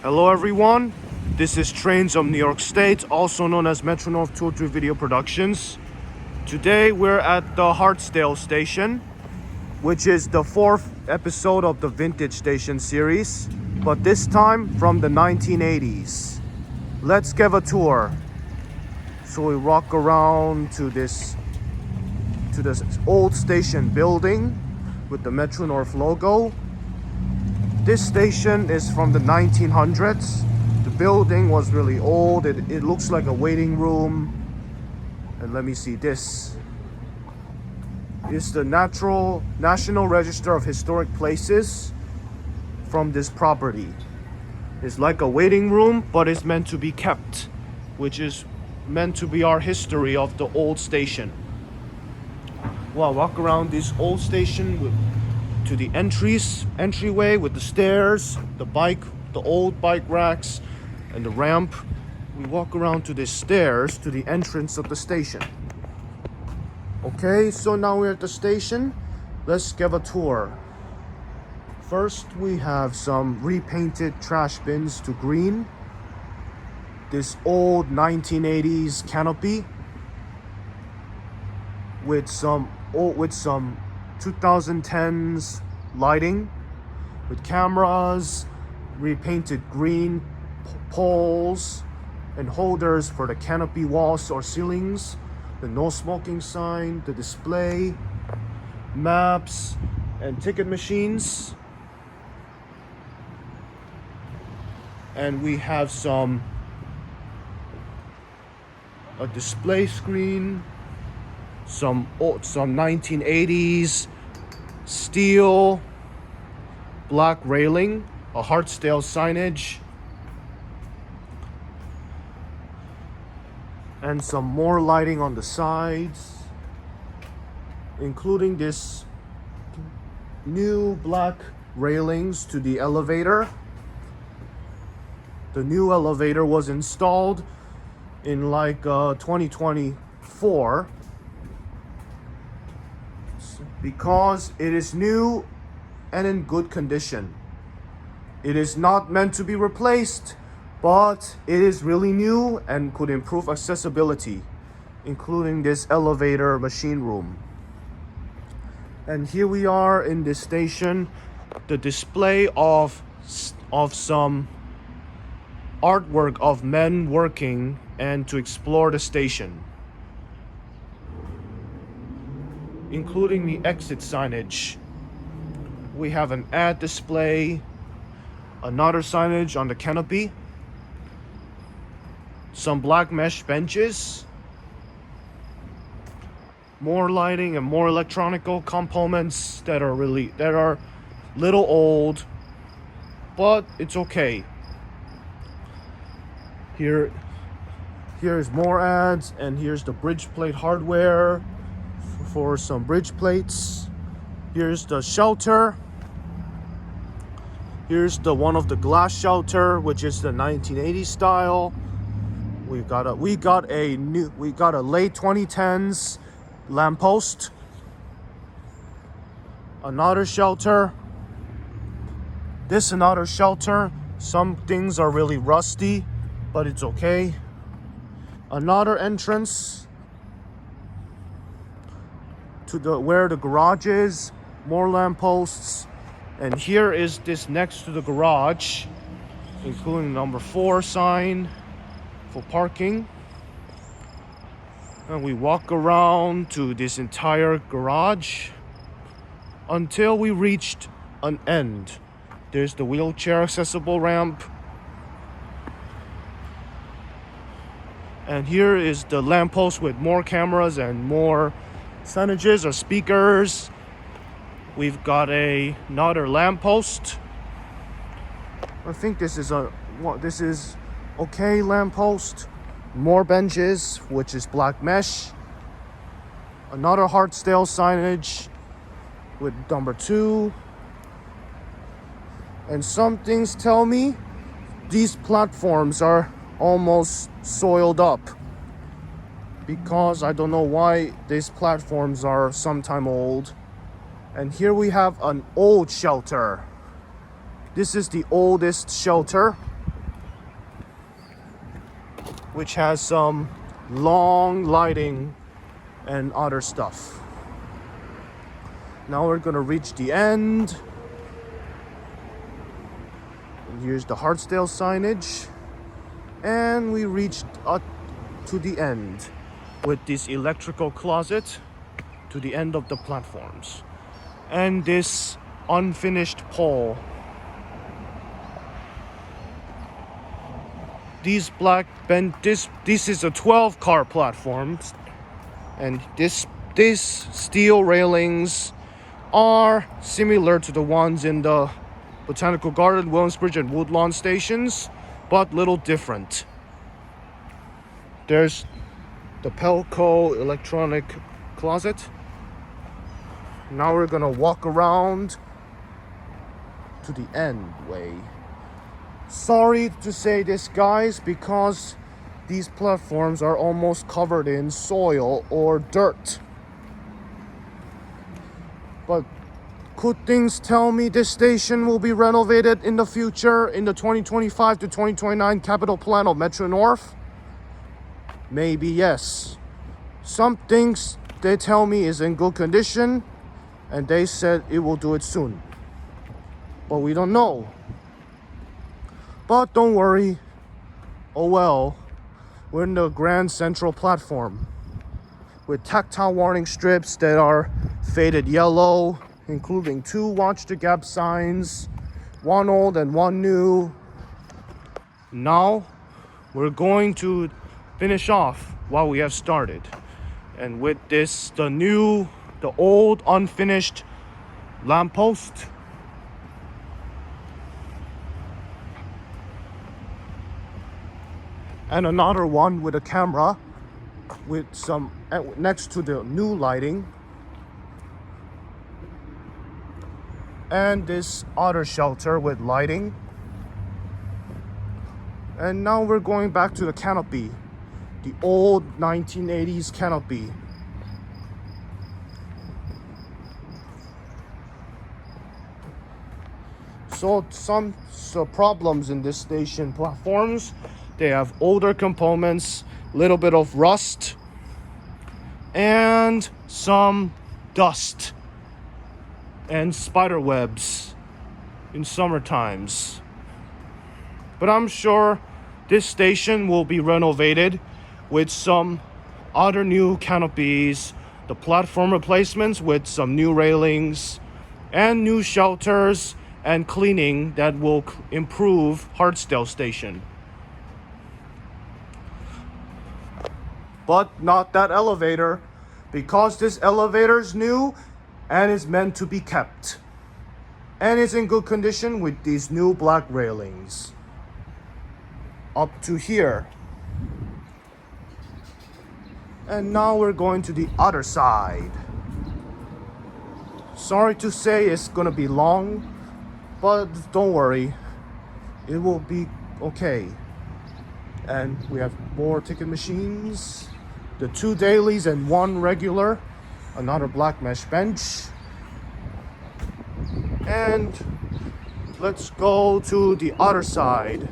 Hello everyone, this is Trains of New York State, also known as Metro North 203 Video Productions. Today we're at the Hartsdale station, which is the fourth episode of the Vintage Station series, but this time from the 1980s. Let's give a tour. So we walk around to this old station building with the Metro North logo. This station is from the 1900s. The building was really old. It looks like a waiting room. And let me see, this is the National Register of Historic Places from this property. It's like a waiting room, but it's meant to be kept, which is meant to be our history of the old station. Well, walk around this old station to the entryway with the stairs, the old bike racks, and the ramp. We walk around to the stairs to the entrance of the station. Okay, so now we're at the station. Let's give a tour. First, we have some repainted trash bins to green. This old 1980s canopy with some 2010s lighting with cameras, repainted green poles and holders for the canopy walls or ceilings, the no smoking sign, the display, maps and ticket machines. And we have a display screen, some 1980s steel black railing, a Hartsdale signage, and some more lighting on the sides, including this new black railings to the elevator. The new elevator was installed in 2024. Because it is new and in good condition. It is not meant to be replaced, but it is really new and could improve accessibility, including this elevator machine room. And here we are in this station, the display of some artwork of men working and to explore the station, including the exit signage. We have an ad display, another signage on the canopy, some black mesh benches, more lighting and more electronical components that are little old, but it's okay. Here's more ads, and here's the bridge plate hardware for some bridge plates. Here's the shelter. Here's one of the glass shelter, which is the 1980s style. We got a late 2010s lamppost. Another shelter. Another shelter. Some things are really rusty, but it's okay. Another entrance to where the garage is, more lampposts, and here is this next to the garage, including number 4 sign for parking. And we walk around to this entire garage until we reached an end. There's the wheelchair accessible ramp, and here is the lamppost with more cameras and more signages or speakers. We've got another lamppost. I think this is okay lamppost. More benches, which is black mesh. Another Hartsdale signage with number 2. And some things tell me these platforms are almost soiled up, because I don't know why these platforms are sometime old. And here we have an old shelter. This is the oldest shelter which has some long lighting and other stuff. Now we're gonna reach the end. And here's the Hartsdale signage. And we reached up to the end with this electrical closet to the end of the platforms. And this unfinished pole. These black bend, this is a 12-car platform, and these steel railings are similar to the ones in the Botanical Garden, Williamsbridge, and Woodlawn stations, but little different. There's the Pelco electronic closet. Now we're gonna walk around to the end way. Sorry to say this, guys, because these platforms are almost covered in soil or dirt. But could things tell me this station will be renovated in the future in the 2025 to 2029 capital plan of Metro North? Maybe yes. Some things they tell me is in good condition, and they said it will do it soon. But we don't know. But don't worry. Oh well. We're in the Grand Central platform with tactile warning strips that are faded yellow, including 2 watch the gap signs, 1 old and 1 new. Now we're going to finish off what we have started. And with this, the old unfinished lamppost. And another one with a camera with some next to the new lighting. And this other shelter with lighting. And now we're going back to the canopy, the old 1980s canopy. So some problems in this station platforms. They have older components, little bit of rust, and some dust and spider webs in summer times. But I'm sure this station will be renovated with some other new canopies, the platform replacements with some new railings, and new shelters and cleaning that will improve Hartsdale station. But not that elevator, because this elevator is new and is meant to be kept. And it's in good condition with these new black railings. Up to here. And now we're going to the other side. Sorry to say it's gonna be long, but don't worry, it will be okay. And we have more ticket machines, the 2 dailies and 1 regular, another black mesh bench. And let's go to the other side.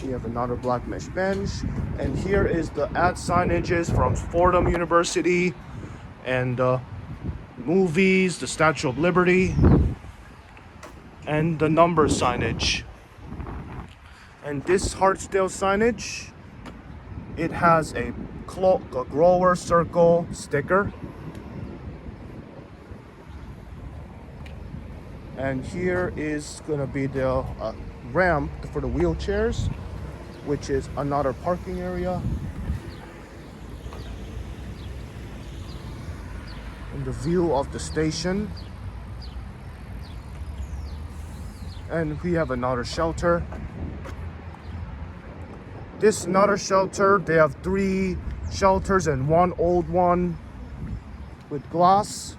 We have another black mesh bench, and here is the ad signages from Fordham University and the movies, the Statue of Liberty, and the number signage. And this Hartsdale signage, it has a grower circle sticker. And here is gonna be the ramp for the wheelchairs, which is another parking area. And the view of the station. And we have another shelter. This another shelter, they have 3 shelters and 1 old one with glass.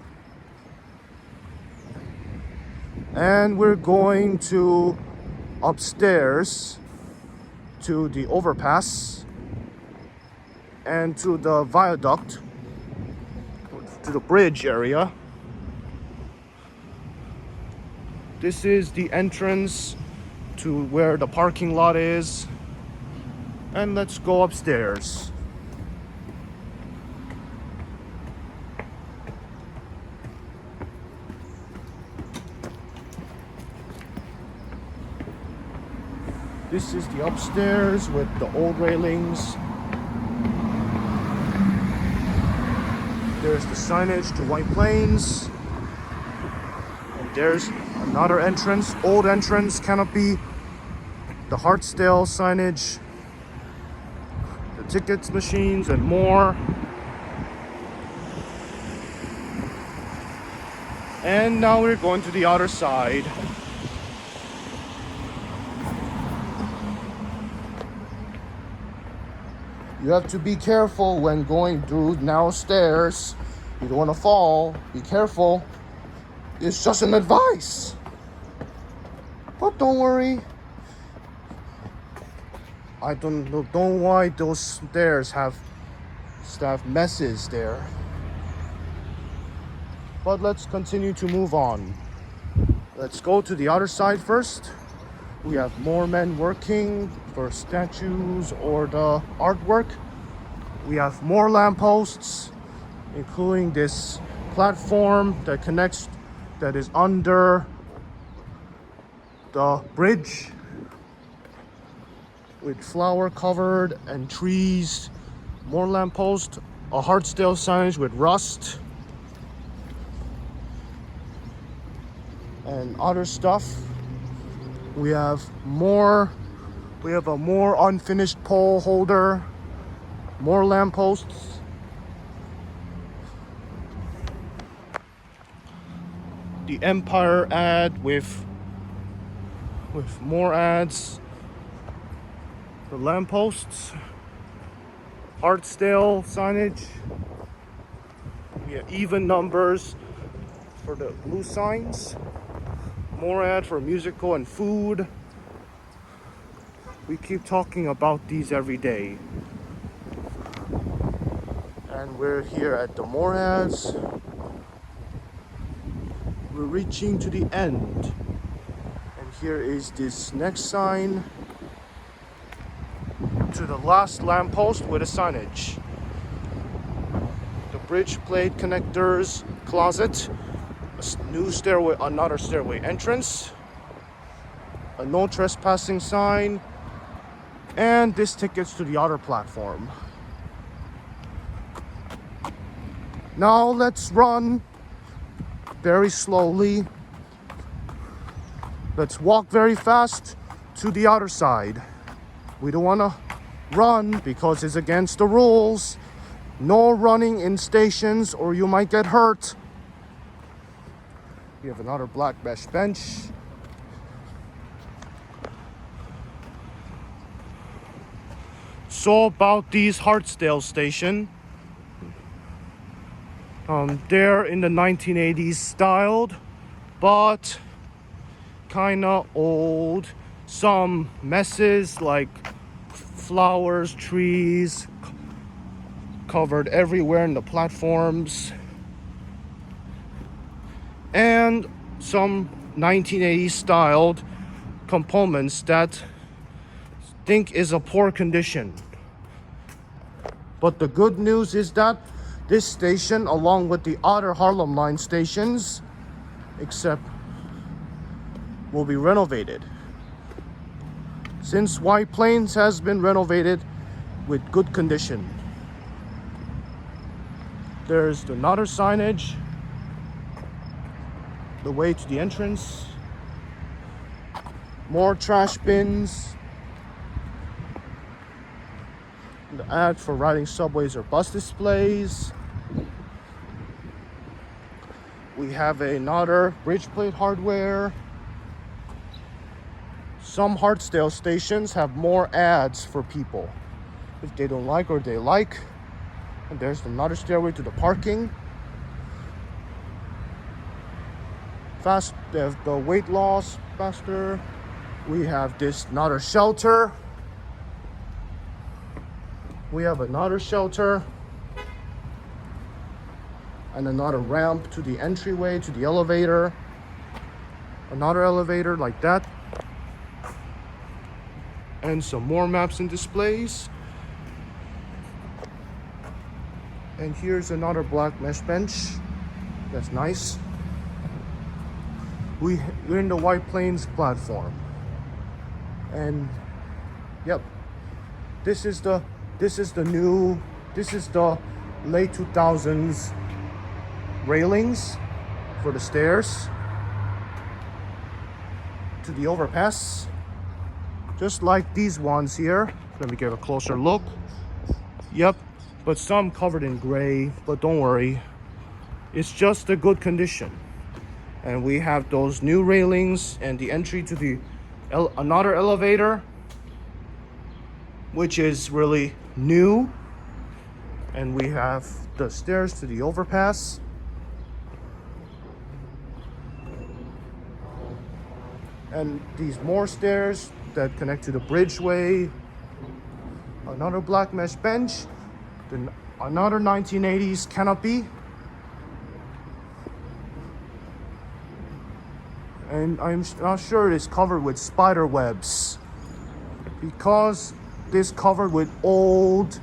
And we're going to upstairs to the overpass and to the viaduct, to the bridge area. This is the entrance to where the parking lot is. And let's go upstairs. This is the upstairs with the old railings. There's the signage to White Plains. And there's another entrance, old entrance canopy. The Hartsdale signage. The tickets machines and more. And now we're going to the other side. You have to be careful when going through narrow stairs. You don't want to fall. Be careful. It's just an advice. But don't worry. I don't know why those stairs have messes there. But let's continue to move on. Let's go to the other side first. We have more men working for statues or the artwork. We have more lampposts, including this platform that connects, that is under the bridge with flower covered and trees. More lampposts, a Hartsdale signage with rust and other stuff. We have a more unfinished pole holder, more lampposts. The Empire ad with more ads. The lampposts, Hartsdale signage. We have even numbers for the blue signs. More ad for musical and food. We keep talking about these every day. And we're here at the more ads. We're reaching to the end. And here is this next sign to the last lamppost with a signage. The bridge plate connectors closet. New stairway, another stairway entrance, a no trespassing sign, and this tickets to the other platform. Now let's run very slowly. Let's walk very fast to the other side. We don't want to run because it's against the rules. No running in stations or you might get hurt. We have another black mesh bench. So about these Hartsdale station. They're in the 1980s styled, but kinda old. Some messes like flowers, trees covered everywhere in the platforms. And some 1980s styled components that think is a poor condition. But the good news is that this station, along with the other Harlem Line stations, will be renovated. Since White Plains has been renovated with good condition. There's another signage. The way to the entrance. More trash bins. The ad for riding subways or bus displays. We have another bridge plate hardware. Some Hartsdale stations have more ads for people if they don't like or they like. And there's another stairway to the parking. Fast, the weight loss faster. We have this another shelter. We have another shelter and another ramp to the entryway to the elevator. Another elevator like that. and some more maps and displays. And here's another black mesh bench. That's nice. We're in the White Plains platform. And yep, this is the late 2000s railings for the stairs to the overpass, just like these ones here. Let me get a closer look. Yep, but some covered in gray, but don't worry, it's just a good condition. And we have those new railings and the entry to the another elevator, which is really new. And we have the stairs to the overpass. And these more stairs that connect to the bridgeway. Another black mesh bench. Another 1980s canopy. And I'm not sure it's covered with spider webs, because this covered with old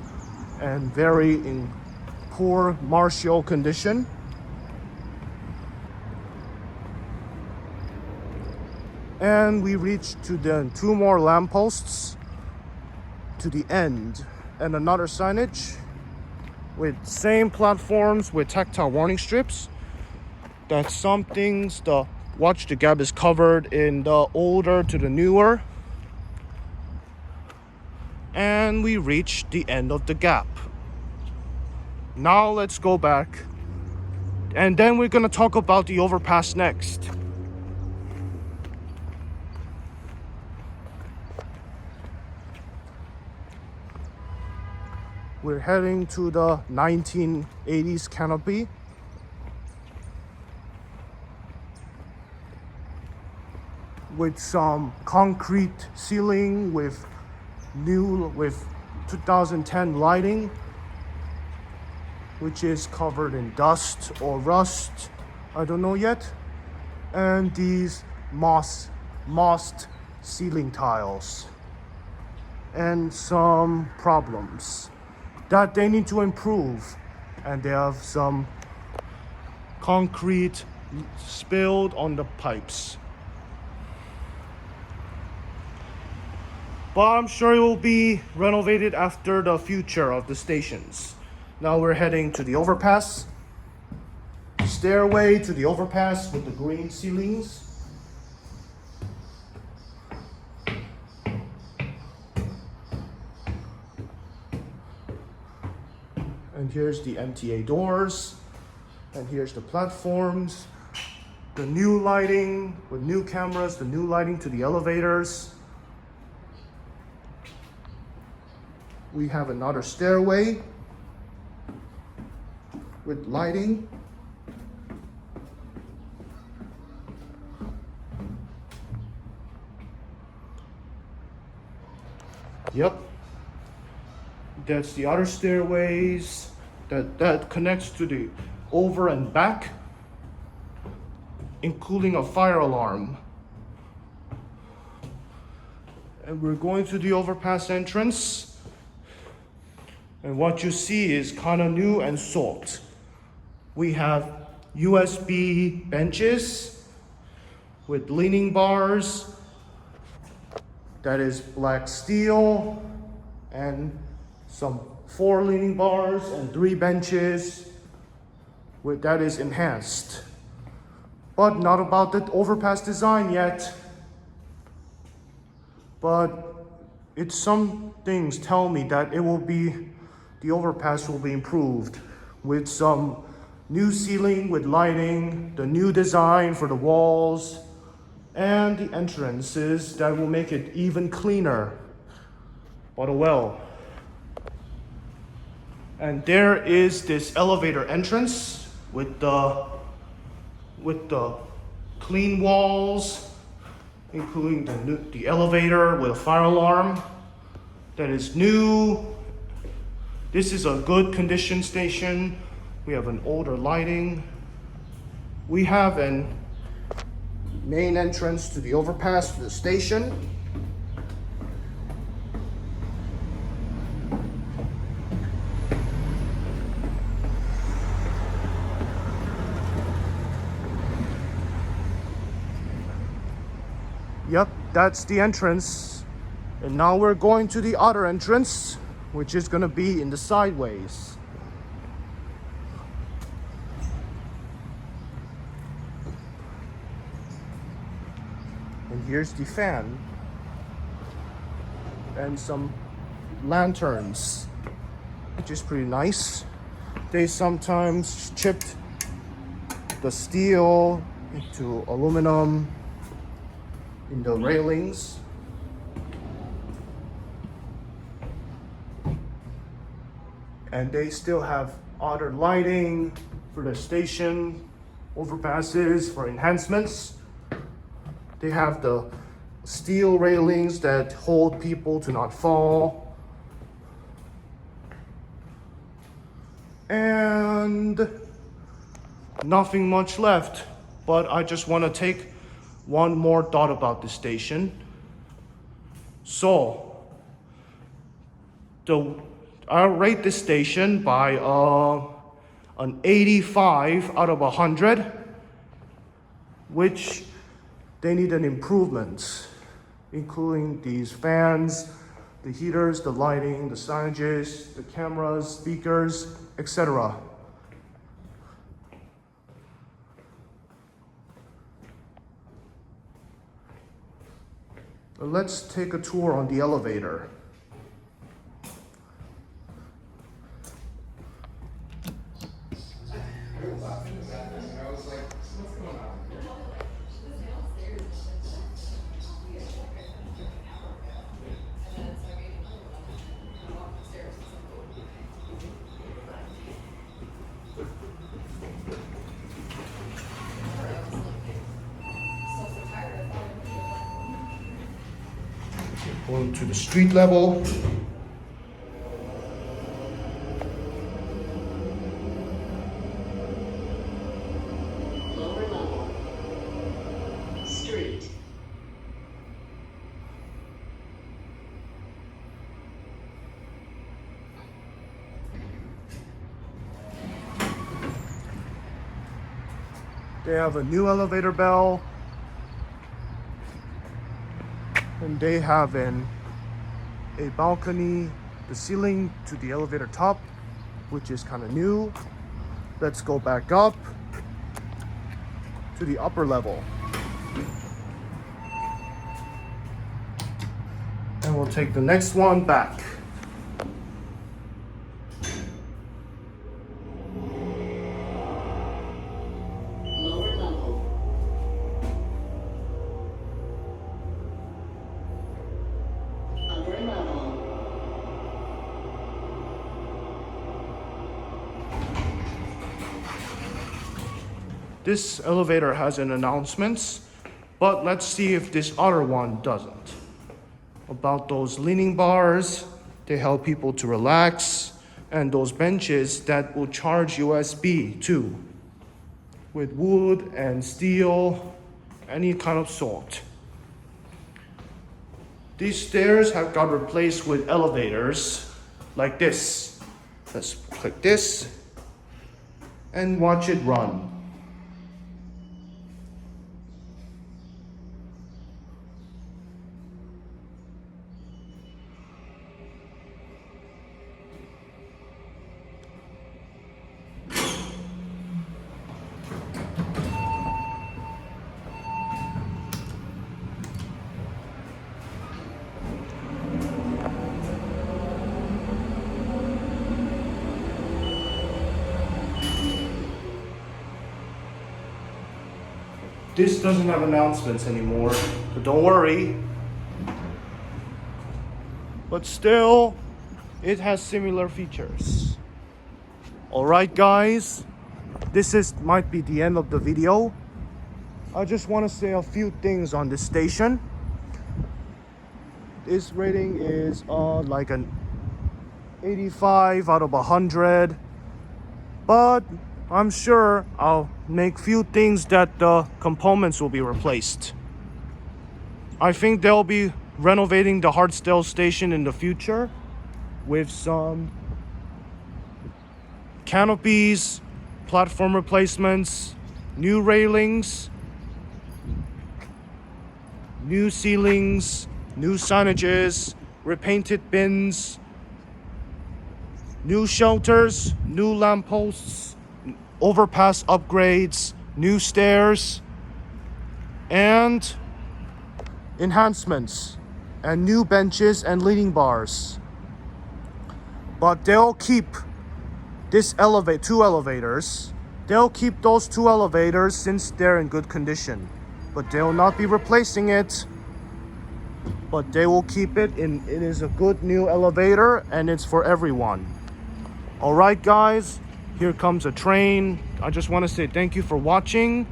and very in poor martial condition. And we reached to the 2 more lampposts to the end, and another signage with same platforms with tactile warning strips that some things, the watch the gap is covered in the older to the newer. And we reached the end of the gap. Now let's go back, and then we're gonna talk about the overpass next. We're heading to the 1980s canopy. With some concrete ceiling with 2010 lighting, which is covered in dust or rust, I don't know yet. And these mossed ceiling tiles, and some problems that they need to improve. And they have some concrete spilled on the pipes. But I'm sure it will be renovated after the future of the stations. Now we're heading to the overpass. Stairway to the overpass with the green ceilings. And here's the MTA doors. And here's the platforms. The new lighting with new cameras, the new lighting to the elevators. We have another stairway with lighting. Yep. That's the other stairways that connects to the over and back, including a fire alarm. And we're going to the overpass entrance. And what you see is kind of new and salt. We have USB benches with leaning bars. That is black steel, and some 4 leaning bars and 3 benches with that is enhanced. But not about the overpass design yet. But it's some things tell me that the overpass will be improved with some new ceiling with lighting, the new design for the walls, and the entrances that will make it even cleaner. But well. And there is this elevator entrance with the clean walls, including the elevator with a fire alarm that is new. This is a good condition station. We have an older lighting. We have an main entrance to the overpass to the station. Yep, that's the entrance. And now we're going to the other entrance, which is gonna be in the sideways. And here's the fan and some lanterns, which is pretty nice. They sometimes chipped the steel into aluminum in the railings. And they still have other lighting for the station, overpasses for enhancements. They have the steel railings that hold people to not fall. And nothing much left, but I just want to take one more thought about this station. So, I'll rate this station by an 85 out of 100, which they need an improvement, including these fans, the heaters, the lighting, the signages, the cameras, speakers, etc. Let's take a tour on the elevator. Going to the street level. Lower level. Street. They have a new elevator bell. And they have a balcony, the ceiling to the elevator top, which is kind of new. Let's go back up to the upper level. And we'll take the next one back. Lower level. Upper level. This elevator has an announcement, but let's see if this other one doesn't. About those leaning bars, they help people to relax, and those benches that will charge USB too, with wood and steel, any kind of sort. These stairs have got replaced with elevators like this. Let's click this and watch it run. This doesn't have announcements anymore, so don't worry. But still, it has similar features. Alright guys, might be the end of the video. I just want to say a few things on this station. This rating is like an 85 out of 100, but I'm sure I'll make few things that the components will be replaced. I think they'll be renovating the Hartsdale station in the future with some canopies, platform replacements, new railings, new ceilings, new signages, repainted bins, new shelters, new lampposts, overpass upgrades, new stairs, and enhancements, and new benches and leaning bars. But they'll keep two elevators. They'll keep those two elevators since they're in good condition. But they will not be replacing it. But they will keep it in. It is a good new elevator and it's for everyone. All right, guys, here comes a train. I just want to say thank you for watching.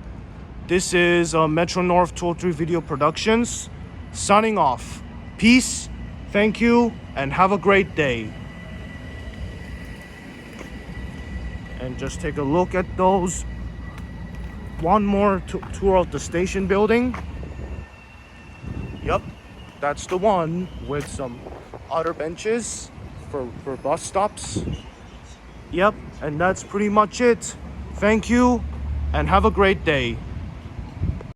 This is Metro North 203 Video Productions signing off. Peace, thank you, and have a great day. And just take a look at those. One more tour of the station building. Yep, that's the one with some other benches for bus stops. Yep, and that's pretty much it. Thank you, and have a great day.